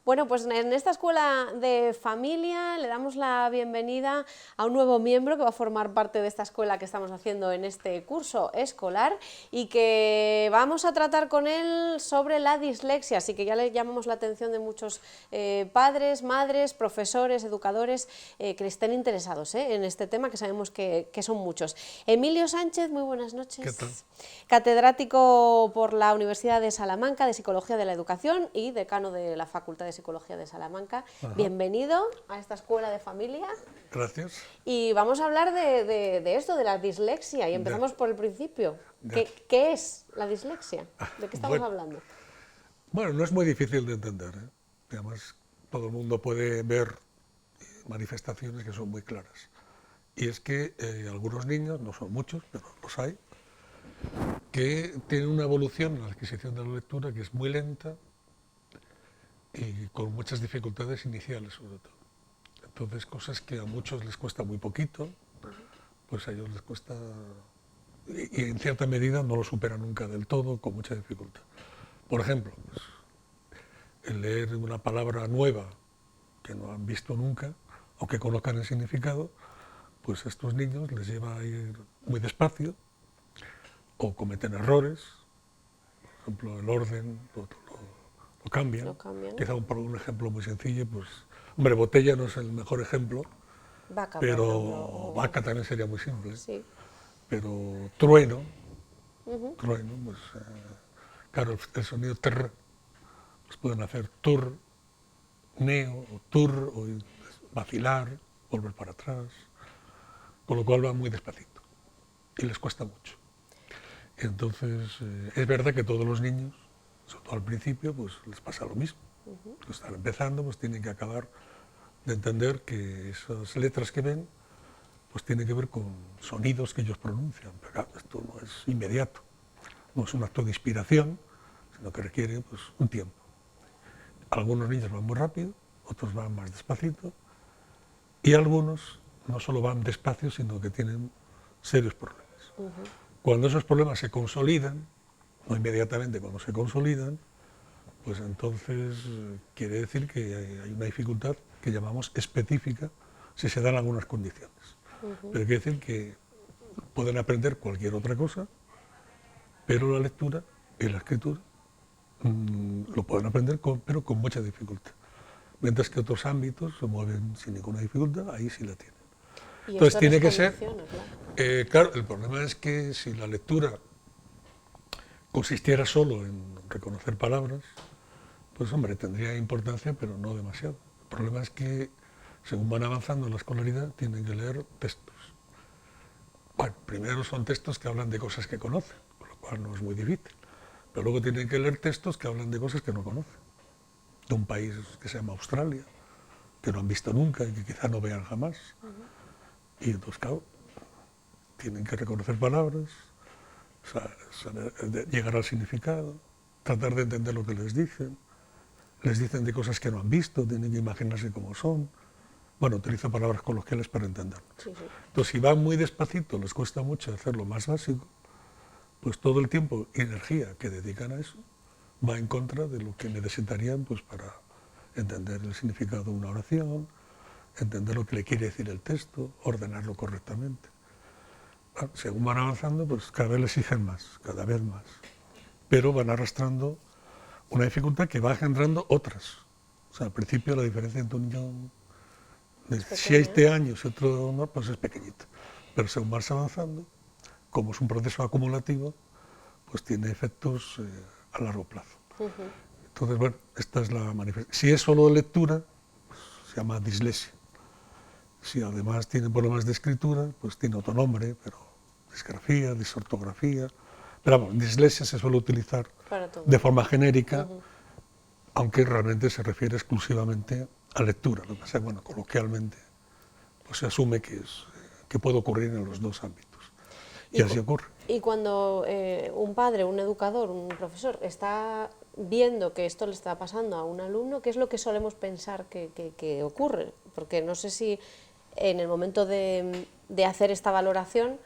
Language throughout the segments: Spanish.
Bueno, pues en esta escuela de familia le damos la bienvenida a un nuevo miembro que va a formar parte de esta escuela que estamos haciendo en este curso escolar y que vamos a tratar con él sobre la dislexia, así que ya le llamamos la atención de muchos padres, madres, profesores, educadores que estén interesados en este tema, que sabemos que son muchos. Emilio Sánchez, muy buenas noches. ¿Qué tal? Catedrático por la Universidad de Salamanca de Psicología de la Educación y decano de la Facultad de Psicología de Salamanca. Ajá. Bienvenido a esta escuela de familia. Gracias. Y vamos a hablar de esto, de la dislexia, y empezamos por el principio. ¿Qué es la dislexia? ¿De qué estamos hablando? Bueno, no es muy difícil de entender, ¿eh? Además, todo el mundo puede ver manifestaciones que son muy claras. Y es que algunos niños, no son muchos, pero los hay, que tienen una evolución en la adquisición de la lectura que es muy lenta y con muchas dificultades iniciales, sobre todo. Entonces, cosas que a muchos les cuesta muy poquito, pues a ellos les cuesta, y en cierta medida no lo superan nunca del todo, con mucha dificultad. Por ejemplo, pues, el leer una palabra nueva que no han visto nunca o que conozcan el significado, pues a estos niños les lleva a ir muy despacio o cometen errores. Por ejemplo, el orden lo cambian. Quizá por un ejemplo muy sencillo, pues, hombre, botella no es el mejor ejemplo, Vaca, pero vaca también sería muy simple. Sí. Pero trueno, trueno, pues claro, el sonido ter, pues pueden hacer tur, neo, o tur, o vacilar, volver para atrás, con lo cual van muy despacito y les cuesta mucho. Entonces, es verdad que todos los niños, sobre todo al principio, pues les pasa lo mismo. Están empezando, pues tienen que acabar de entender que esas letras que ven, pues tienen que ver con sonidos que ellos pronuncian. Pero claro, esto no es inmediato, no es un acto de inspiración, sino que requiere pues, un tiempo. Algunos niños van muy rápido, otros van más despacito, y algunos no solo van despacio, sino que tienen serios problemas. Cuando esos problemas se consolidan, no inmediatamente cuando se consolidan, pues entonces quiere decir que hay una dificultad que llamamos específica si se dan algunas condiciones. Pero quiere decir que pueden aprender cualquier otra cosa, pero la lectura y la escritura lo pueden aprender, pero con mucha dificultad. Mientras que otros ámbitos se mueven sin ninguna dificultad, ahí sí la tienen. Y entonces tiene que ser... Claro. Claro, el problema es que si la lectura consistiera solo en reconocer palabras, pues hombre, tendría importancia, pero no demasiado. El problema es que, según van avanzando en la escolaridad, tienen que leer textos. Bueno, primero son textos que hablan de cosas que conocen, con lo cual no es muy difícil. Pero luego tienen que leer textos que hablan de cosas que no conocen. De un país que se llama Australia, que no han visto nunca y que quizá no vean jamás. Y entonces, claro, tienen que reconocer palabras, saber llegar al significado, tratar de entender lo que les dicen de cosas que no han visto, tienen que imaginarse cómo son. Bueno, utilizo palabras coloquiales para entenderlo. Sí, sí. Entonces, si van muy despacito, les cuesta mucho hacer lo más básico, pues todo el tiempo y energía que dedican a eso va en contra de lo que necesitarían pues, para entender el significado de una oración, entender lo que le quiere decir el texto, ordenarlo correctamente. Según van avanzando, pues cada vez les exigen más, cada vez más. Pero van arrastrando una dificultad que va engendrando otras. O sea, al principio la diferencia entre un niño de 7 años y otro no, pues es pequeñita. Pero según vas avanzando, como es un proceso acumulativo, pues tiene efectos a largo plazo. Entonces, bueno, esta es la manifestación. Si es solo de lectura, pues, se llama dislexia. Si además tiene problemas de escritura, pues tiene otro nombre, pero disgrafía, disortografía. Pero vamos, dislexia se suele utilizar de forma genérica, aunque realmente se refiere exclusivamente a lectura. Lo que pasa es que, bueno, coloquialmente pues se asume que puede ocurrir en los dos ámbitos. Y así ocurre. Y cuando un padre, un educador, un profesor está viendo que esto le está pasando a un alumno, ¿qué es lo que solemos pensar que ocurre? Porque no sé si en el momento de hacer esta valoración,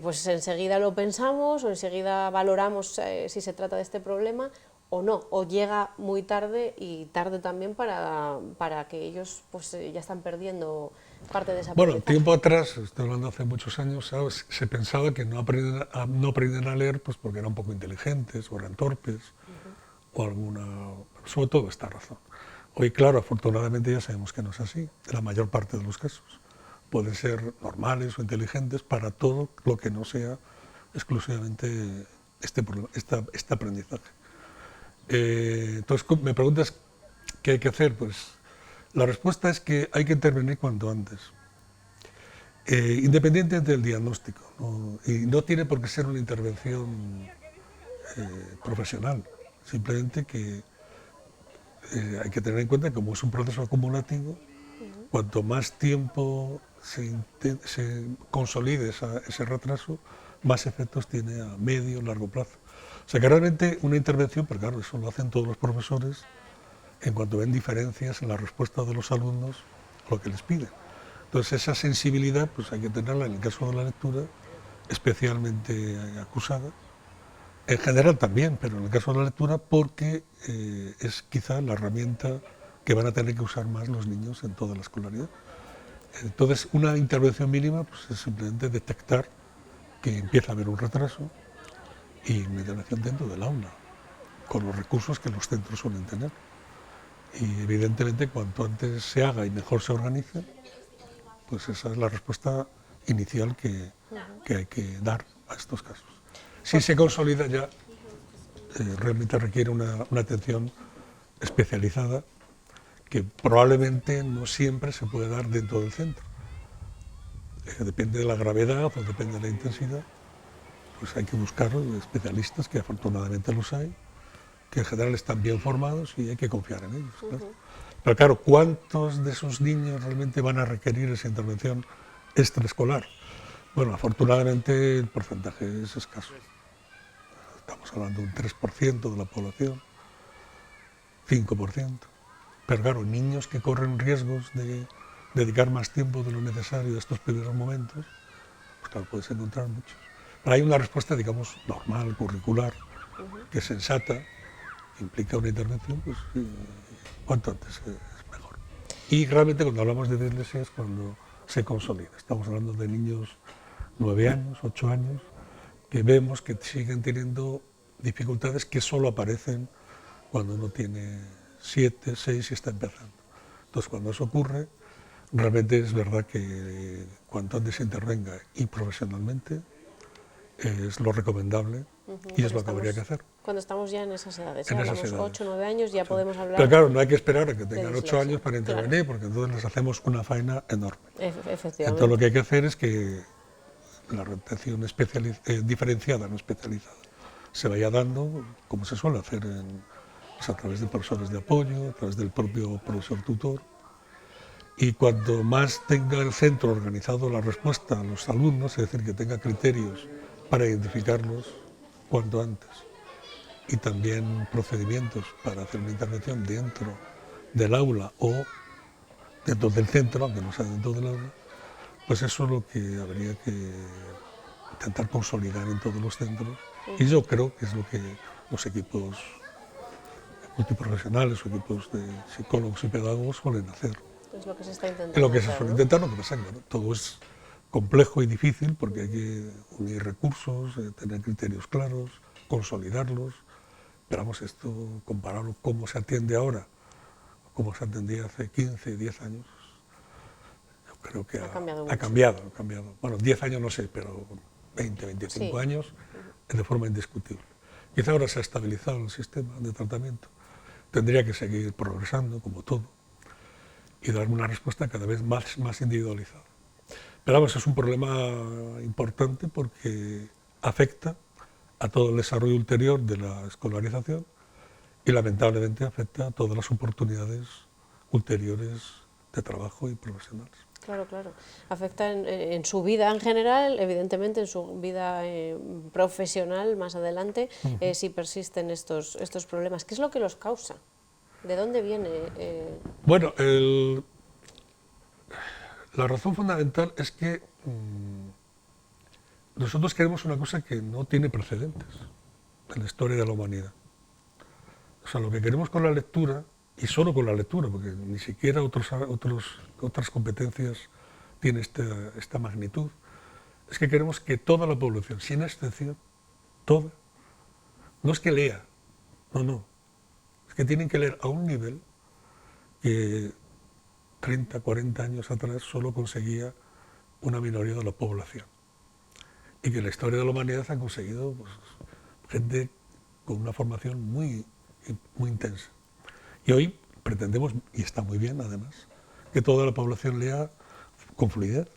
pues enseguida lo pensamos o enseguida valoramos si se trata de este problema o no, o llega muy tarde y tarde también para que ellos pues ya están perdiendo parte de esa Bueno, aprendizaje. tiempo atrás, estoy hablando hace muchos años, ¿sabes? Se pensaba que no aprenden a leer pues porque eran un poco inteligentes o eran torpes o alguna, sobre todo esta razón. Hoy, claro, afortunadamente ya sabemos que no es así, en la mayor parte de los casos. Pueden ser normales o inteligentes para todo lo que no sea exclusivamente este aprendizaje. Entonces, me preguntas qué hay que hacer. Pues la respuesta es que hay que intervenir cuanto antes, independientemente del diagnóstico, ¿no? Y no tiene por qué ser una intervención profesional, simplemente que hay que tener en cuenta que como es un proceso acumulativo, cuanto más tiempo se consolide ese retraso, más efectos tiene a medio o largo plazo. O sea que realmente una intervención, pero claro, eso lo hacen todos los profesores en cuanto ven diferencias en la respuesta de los alumnos a lo que les piden. Entonces esa sensibilidad pues hay que tenerla en el caso de la lectura especialmente acusada, en general también, pero en el caso de la lectura porque es quizá la herramienta que van a tener que usar más los niños en toda la escolaridad. Entonces una intervención mínima pues, es simplemente detectar que empieza a haber un retraso y una intervención dentro del aula, con los recursos que los centros suelen tener. Y evidentemente cuanto antes se haga y mejor se organice, pues esa es la respuesta inicial que hay que dar a estos casos. Si se consolida ya, realmente requiere una atención especializada que probablemente no siempre se puede dar dentro del centro. Depende de la gravedad o depende de la intensidad, pues hay que buscar especialistas, que afortunadamente los hay, que en general están bien formados y hay que confiar en ellos. ¿Claro? Pero claro, ¿cuántos de esos niños realmente van a requerir esa intervención extraescolar? Bueno, afortunadamente el porcentaje es escaso. Estamos hablando de un 3% de la población, 5%. Pero claro, niños que corren riesgos de dedicar más tiempo de lo necesario a estos primeros momentos, pues claro, puedes encontrar muchos. Pero hay una respuesta, digamos, normal, curricular, que es sensata, implica una intervención, pues cuanto antes es mejor. Y realmente cuando hablamos de dislexia es cuando se consolida. Estamos hablando de niños 9 años, 8 años, que vemos que siguen teniendo dificultades que solo aparecen cuando uno tiene 7, 6 y está empezando. Entonces cuando eso ocurre, realmente es verdad que cuanto antes se intervenga y profesionalmente es lo recomendable y es lo que habría que hacer. Cuando estamos ya en esas edades, En hablamos esas edades. 8 o 9 años, ya podemos hablar. Pero claro, no hay que esperar a que tengan 8 dislexia, años para intervenir, claro. porque entonces les hacemos una faena enorme. Efectivamente. Entonces lo que hay que hacer es que la atención diferenciada, no especializada, se vaya dando como se suele hacer pues a través de profesores de apoyo, a través del propio profesor tutor. Y cuanto más tenga el centro organizado la respuesta a los alumnos, es decir, que tenga criterios para identificarlos cuanto antes, y también procedimientos para hacer una intervención dentro del aula o dentro del centro, aunque no sea dentro del aula, pues eso es lo que habría que intentar consolidar en todos los centros. Y yo creo que es lo que los equipos multiprofesionales o equipos de psicólogos y pedagogos suelen hacer. Es lo que se está intentando. Es lo que se hacer, suele ¿no? intentar, lo que pasa es que todo es complejo y difícil porque hay que unir recursos, tener criterios claros, consolidarlos. Pero vamos, esto compararlo cómo se atiende ahora, cómo se atendía hace 15, 10 años, yo creo que Ha cambiado ha mucho. cambiado. Bueno, 10 años no sé, pero 20, 25 Sí. años de forma indiscutible. Quizá ahora se ha estabilizado el sistema de tratamiento, tendría que seguir progresando, como todo, y dar una respuesta cada vez más individualizada. Pero vamos, es un problema importante porque afecta a todo el desarrollo ulterior de la escolarización y lamentablemente afecta a todas las oportunidades ulteriores de trabajo y profesionales. Claro, claro. Afecta en su vida en general, evidentemente en su vida profesional más adelante, si persisten estos problemas. ¿Qué es lo que los causa? ¿De dónde viene? Bueno, La razón fundamental es que nosotros queremos una cosa que no tiene precedentes en la historia de la humanidad. O sea, lo que queremos con la lectura, y solo con la lectura, porque ni siquiera otras competencias tienen esta magnitud, es que queremos que toda la población, sin excepción, toda, no es que lea, no, es que tienen que leer a un nivel que 30, 40 años atrás solo conseguía una minoría de la población. Y que en la historia de la humanidad han conseguido pues, gente con una formación muy intensa. Y hoy pretendemos, y está muy bien además, que toda la población lea con fluidez.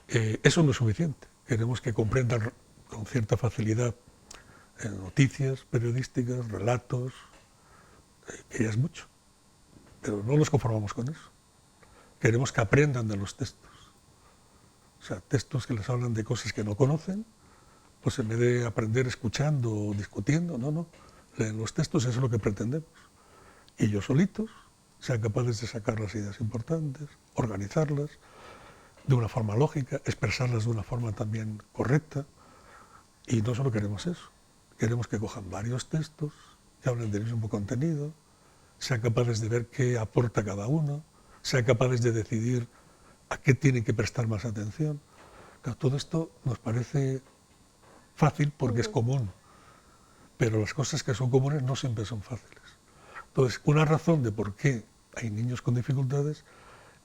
Eso no es suficiente. Queremos que comprendan con cierta facilidad noticias periodísticas, relatos, que ya es mucho. Pero no nos conformamos con eso. Queremos que aprendan de los textos. O sea, textos que les hablan de cosas que no conocen, pues en vez de aprender escuchando o discutiendo, no, leen los textos, eso es lo que pretendemos. Y ellos solitos sean capaces de sacar las ideas importantes, organizarlas de una forma lógica, expresarlas de una forma también correcta. Y no solo queremos eso, queremos que cojan varios textos, que hablen del mismo contenido, sean capaces de ver qué aporta cada uno, sean capaces de decidir a qué tienen que prestar más atención. Claro, todo esto nos parece fácil porque es común, pero las cosas que son comunes no siempre son fáciles. Entonces, una razón de por qué hay niños con dificultades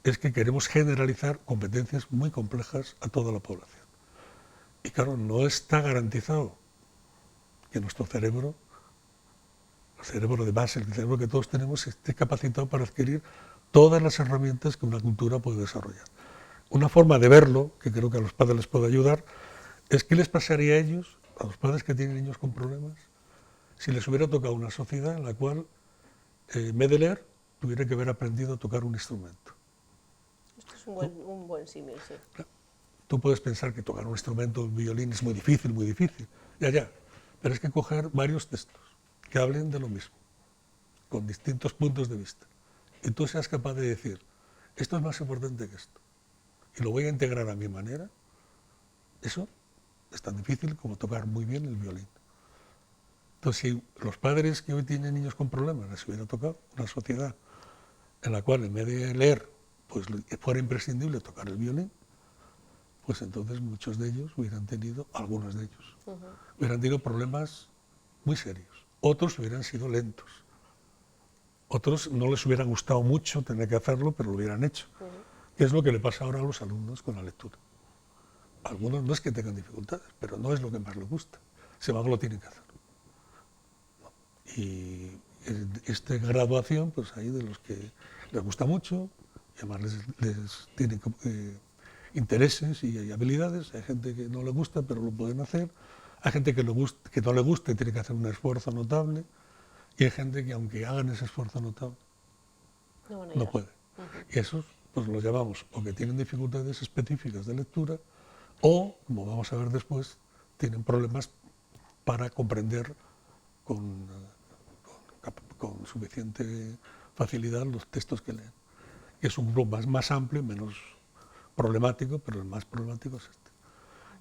es que queremos generalizar competencias muy complejas a toda la población. Y claro, no está garantizado que nuestro cerebro, el cerebro de base, el cerebro que todos tenemos, esté capacitado para adquirir todas las herramientas que una cultura puede desarrollar. Una forma de verlo, que creo que a los padres les puede ayudar, es qué les pasaría a ellos, a los padres que tienen niños con problemas, si les hubiera tocado una sociedad en la cual, en vez de leer, tuviera que haber aprendido a tocar un instrumento. Esto es un buen símil, sí. Tú puedes pensar que tocar un instrumento, un violín, es muy difícil, ya, pero es que coger varios textos que hablen de lo mismo, con distintos puntos de vista, y tú seas capaz de decir, esto es más importante que esto, y lo voy a integrar a mi manera, eso es tan difícil como tocar muy bien el violín. Entonces, si los padres que hoy tienen niños con problemas les hubiera tocado una sociedad en la cual en vez de leer, pues fuera imprescindible tocar el violín, pues entonces muchos de ellos hubieran tenido, algunos de ellos, hubieran tenido problemas muy serios. Otros hubieran sido lentos. Otros no les hubiera gustado mucho tener que hacerlo, pero lo hubieran hecho. ¿Qué es lo que le pasa ahora a los alumnos con la lectura? Algunos no es que tengan dificultades, pero no es lo que más les gusta. Sin embargo, lo tienen que hacer. Y esta graduación, pues hay de los que les gusta mucho, y además les tienen intereses y habilidades. Hay gente que no le gusta, pero lo pueden hacer. Hay gente que no le gusta y tiene que hacer un esfuerzo notable. Y hay gente que, aunque hagan ese esfuerzo notable, no puede. Y esos, pues los llamamos o que tienen dificultades específicas de lectura, o, como vamos a ver después, tienen problemas para comprender con suficiente facilidad los textos que leen. Y es un grupo más amplio, menos problemático, pero el más problemático es este.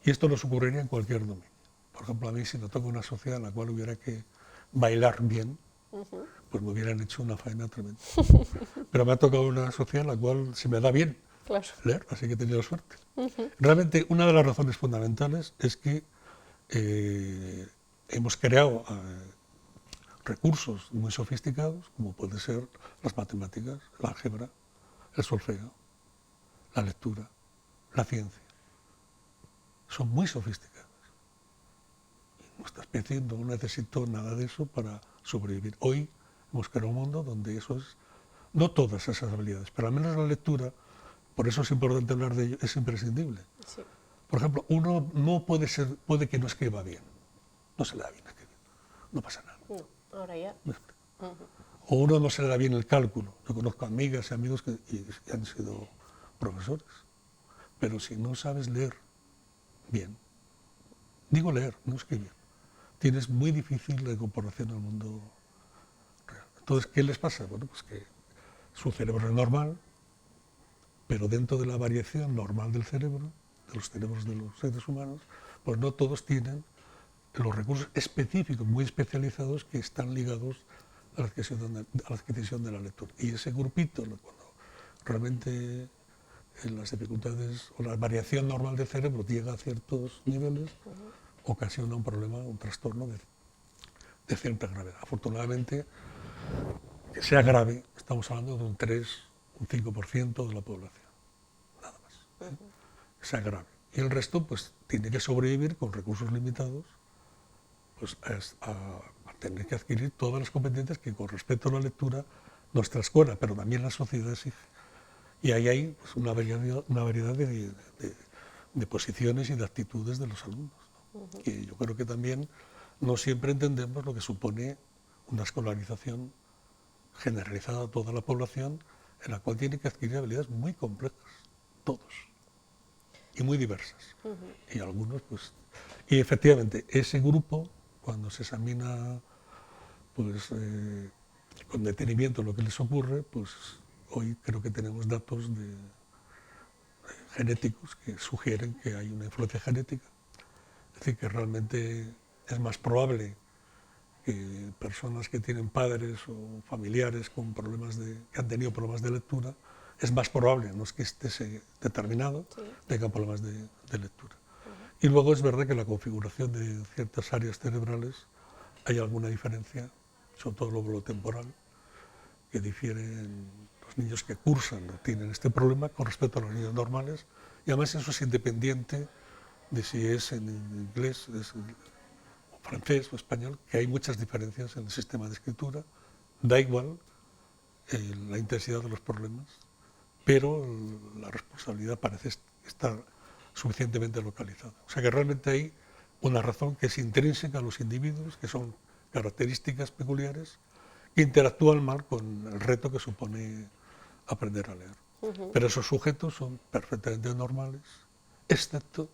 Y esto nos ocurriría en cualquier dominio. Por ejemplo, a mí si me toca una sociedad en la cual hubiera que bailar bien, pues me hubieran hecho una faena tremenda. Pero me ha tocado una sociedad en la cual se me da bien leer, así que he tenido suerte. Realmente, una de las razones fundamentales es que hemos creado recursos muy sofisticados, como pueden ser las matemáticas, el álgebra, el solfeo, la lectura, la ciencia. Son muy sofisticadas. Y nuestra especie no necesitó nada de eso para sobrevivir. Hoy hemos creado un mundo donde eso es, no todas esas habilidades, pero al menos la lectura, por eso es importante hablar de ello, es imprescindible. Sí. Por ejemplo, uno no puede que no escriba bien, no se le da bien escribir, no pasa nada. No, ahora ya. O uno no se le da bien el cálculo. Yo conozco amigas y amigos que han sido profesores, pero si no sabes leer bien, digo leer, no escribir, tienes muy difícil la incorporación al mundo real. Entonces, ¿qué les pasa? Bueno, pues que su cerebro es normal, pero dentro de la variación normal del cerebro, de los cerebros de los seres humanos, pues no todos tienen los recursos específicos, muy especializados, que están ligados a la adquisición de la lectura. Y ese grupito, cuando realmente las dificultades o la variación normal del cerebro llega a ciertos niveles, ocasiona un problema, un trastorno de cierta gravedad. Afortunadamente, que sea grave, estamos hablando de un 3, un 5% de la población, nada más, que sea grave. Y el resto, pues, tiene que sobrevivir con recursos limitados, pues, a tener que adquirir todas las competencias que, con respecto a la lectura, nuestra escuela, pero también la sociedad exige. Y ahí hay, pues, una variedad de posiciones y de actitudes de los alumnos, ¿no? Que yo creo que también no siempre entendemos lo que supone una escolarización generalizada a toda la población, en la cual tiene que adquirir habilidades muy complejas, todos, y muy diversas. Y algunos, pues... Y efectivamente, ese grupo, cuando se examina, pues, con detenimiento lo que les ocurre, pues hoy creo que tenemos datos genéticos que sugieren que hay una influencia genética. Es decir, que realmente es más probable que personas que tienen padres o familiares con problemas que han tenido problemas de lectura, es más probable, no es que esté determinado, tengan problemas de lectura. Y luego es verdad que la configuración de ciertas áreas cerebrales hay alguna diferencia, sobre todo lo temporal, que difiere en los niños que cursan o tienen este problema con respecto a los niños normales, y además eso es independiente de si es en inglés, francés o español, que hay muchas diferencias en el sistema de escritura, da igual la intensidad de los problemas, pero la responsabilidad parece estar suficientemente localizada. O sea que realmente hay una razón que es intrínseca a los individuos, que son características peculiares, que interactúan mal con el reto que supone aprender a leer. Pero esos sujetos son perfectamente normales, excepto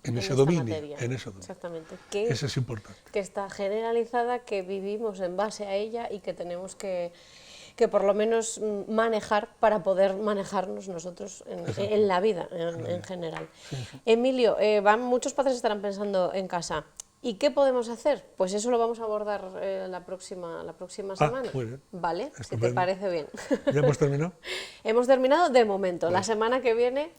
en ese dominio. Materia, en ese dominio. Exactamente. Eso es importante. Que está generalizada, que vivimos en base a ella y que tenemos que por lo menos manejar para poder manejarnos nosotros en la vida en general. Sí. Emilio, muchos padres estarán pensando en casa, ¿y qué podemos hacer? Pues eso lo vamos a abordar la próxima semana. Muy bien. Vale, si te parece bien. ¿Ya hemos terminado? Hemos terminado de momento, la semana que viene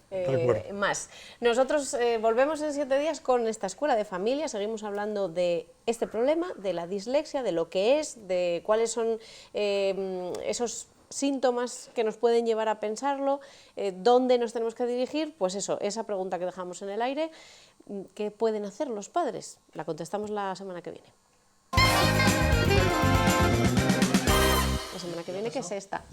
más. Nosotros volvemos en 7 días con esta escuela de familia, seguimos hablando de este problema, de la dislexia, de lo que es, de cuáles son esos síntomas que nos pueden llevar a pensarlo, dónde nos tenemos que dirigir, pues eso, esa pregunta que dejamos en el aire, ¿qué pueden hacer los padres? La contestamos la semana que viene. La semana que viene, que es esta.